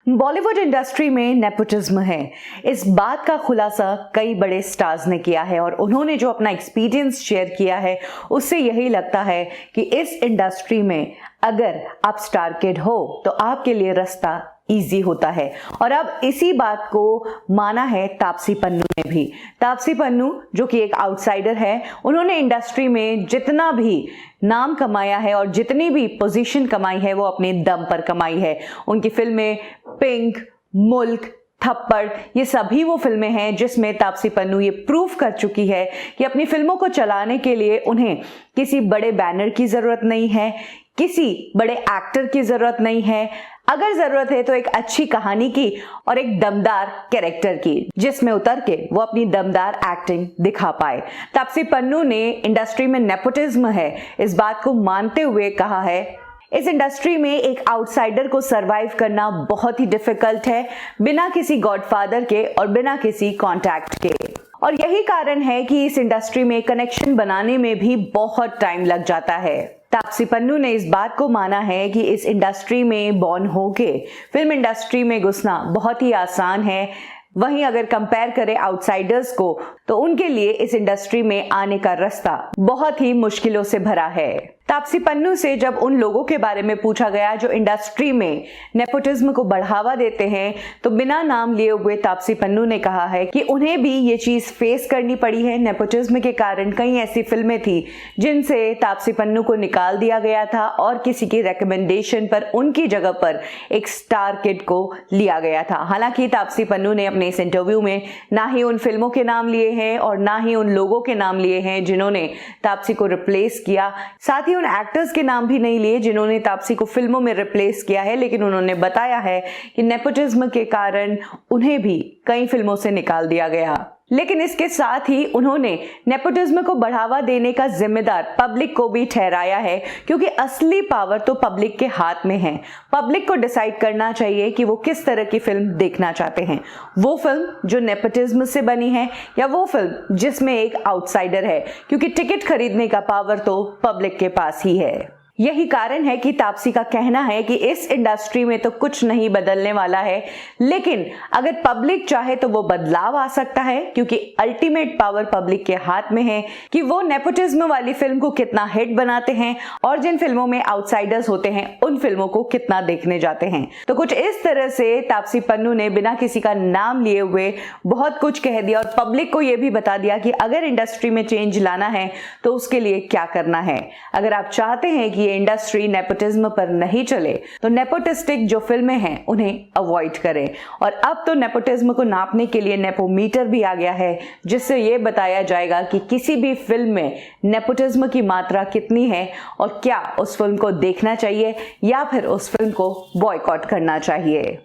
Bollywood industry में nepotism है, इस बात का खुलासा कई बड़े स्टार्स ने किया है और उन्होंने जो अपना एक्सपीरियंस शेयर किया है उससे यही लगता है कि इस इंडस्ट्री में अगर आप स्टार किड हो तो आपके लिए रास्ता इजी होता है। और अब इसी बात को माना है तापसी पन्नू ने भी। तापसी पन्नू जो कि एक आउटसाइडर है, उन्होंने इंडस्ट्री में जितना भी नाम कमाया है और जितनी भी पोजीशन कमाई है वो अपने दम पर कमाई है। उनकी फिल्में पिंक, मुल्क, थप्पड़, ये सभी वो फिल्में हैं जिसमें तापसी पन्नू ये प्रूव कर चुकी है कि अपनी फिल्मों को चलाने के लिए उन्हें किसी बड़े बैनर की जरूरत नहीं है, किसी बड़े एक्टर की जरूरत नहीं है। अगर जरूरत है तो एक अच्छी कहानी की और एक दमदार कैरेक्टर की, जिसमें उतर के वो अपनी दमदार एक्टिंग दिखा पाए। तापसी पन्नू ने इंडस्ट्री में नेपोटिज्म है इस बात को मानते हुए कहा है, इस इंडस्ट्री में एक आउटसाइडर को सरवाइव करना बहुत ही डिफिकल्ट है, बिना किसी गॉडफादर के और बिना किसी कॉन्टैक्ट के। और यही कारण है कि इस इंडस्ट्री में कनेक्शन बनाने में भी बहुत टाइम लग जाता है। तापसी पन्नू ने इस बात को माना है कि इस इंडस्ट्री में बॉर्न होके फिल्म इंडस्ट्री में घुसना बहुत ही आसान है। वहीं अगर कंपेयर करें आउटसाइडर्स को तो उनके लिए इस इंडस्ट्री में आने का रास्ता बहुत ही मुश्किलों से भरा है। तापसी पन्नू से जब उन लोगों के बारे में पूछा गया जो इंडस्ट्री में नेपोटिज्म को बढ़ावा देते हैं तो बिना नाम लिए हुए तापसी पन्नू ने कहा है कि उन्हें भी ये चीज फेस करनी पड़ी है। नेपोटिज्म के कारण कई ऐसी फिल्में थी जिनसे तापसी पन्नू को निकाल दिया गया था और किसी की रिकमेंडेशन पर उनकी जगह पर एक स्टार किड को लिया गया था। हालांकि तापसी पन्नू ने अपने इस इंटरव्यू में ना ही उन फिल्मों के नाम लिए हैं और ना ही उन लोगों के नाम लिए हैं जिन्होंने तापसी को रिप्लेस किया, साथ ही उन एक्टर्स के नाम भी नहीं लिए जिन्होंने तापसी को फिल्मों में रिप्लेस किया है। लेकिन उन्होंने बताया है कि नेपोटिज्म के कारण उन्हें भी कई फिल्मों से निकाल दिया गया। लेकिन इसके साथ ही उन्होंने नेपोटिज्म को बढ़ावा देने का जिम्मेदार पब्लिक को भी ठहराया है, क्योंकि असली पावर तो पब्लिक के हाथ में है। पब्लिक को डिसाइड करना चाहिए कि वो किस तरह की फिल्म देखना चाहते हैं, वो फिल्म जो नेपोटिज्म से बनी है या वो फिल्म जिसमें एक आउटसाइडर है, क्योंकि टिकट खरीदने का पावर तो पब्लिक के पास ही है। यही कारण है कि तापसी का कहना है कि इस इंडस्ट्री में तो कुछ नहीं बदलने वाला है, लेकिन अगर पब्लिक चाहे तो वो बदलाव आ सकता है, क्योंकि अल्टीमेट पावर पब्लिक के हाथ में है कि वो नेपोटिज्म वाली फिल्म को कितना हिट बनाते हैं और जिन फिल्मों में आउटसाइडर्स होते हैं उन फिल्मों को कितना देखने जाते हैं। तो कुछ इस तरह से तापसी पन्नू ने बिना किसी का नाम लिए हुए बहुत कुछ कह दिया और पब्लिक को यह भी बता दिया कि अगर इंडस्ट्री में चेंज लाना है तो उसके लिए क्या करना है। अगर आप चाहते हैं कि ये इंडस्ट्री नेपोटिज्म पर नहीं चले तो नेपोटिस्टिक जो फिल्में हैं उन्हें अवॉइड करें। और अब तो नेपोटिज्म को नापने के लिए नेपोमीटर भी आ गया है, जिससे ये बताया जाएगा कि किसी भी फिल्म में नेपोटिज्म की मात्रा कितनी है और क्या उस फिल्म को देखना चाहिए या फिर उस फिल्म को बॉयकॉट करना चाहिए।